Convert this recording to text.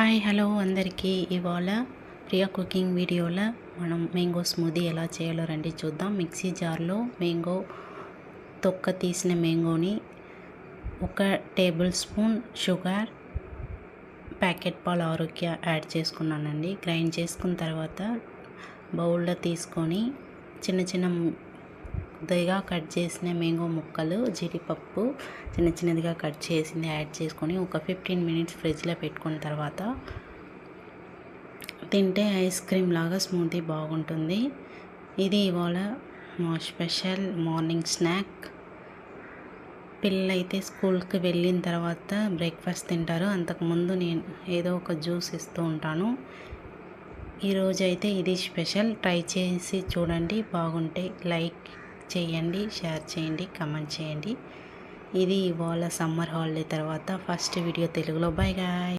Hi hello అందరికీ. ఇవాళ Priya cooking వీడియోలో మనం మ్యాంగో స్మూదీ ఎలా చేయాలో రండి చూద్దాం. మిక్సీ జార్లో తొక్క తీసిన మ్యాంగోని 1 టేబుల్ స్పూన్ షుగర్, ప్యాకెట్ పాలు ఆరోగ్య యాడ్ చేసుకున్నానండి. గ్రైండ్ చేసుకున్న తర్వాత బౌల్లో తీసుకొని చిన్నదిగా కట్ చేసిన మ్యాంగో ముక్కలు, జీడిపప్పు చిన్నదిగా కట్ చేసింది యాడ్ చేసుకొని ఒక 15 మినిట్స్ ఫ్రిడ్జ్లో పెట్టుకున్న తర్వాత తింటే ఐస్ క్రీమ్ లాగా స్మూదీ బాగుంటుంది. ఇది ఇవాళ మా స్పెషల్ మార్నింగ్ స్నాక్. పిల్లలైతే స్కూల్కి వెళ్ళిన తర్వాత బ్రేక్ఫాస్ట్ తింటారు. అంతకుముందు నేను ఏదో ఒక జ్యూస్ ఇస్తూ ఉంటాను. ఈరోజు అయితే ఇది స్పెషల్. ట్రై చేసి చూడండి, బాగుంటే లైక్ చేయండి, షేర్ చేయండి, కమెంట్ చేయండి. ఇది ఇవాళ సమ్మర్ హాలిడే తర్వాత ఫస్ట్ వీడియో తెలుగులో. By guy.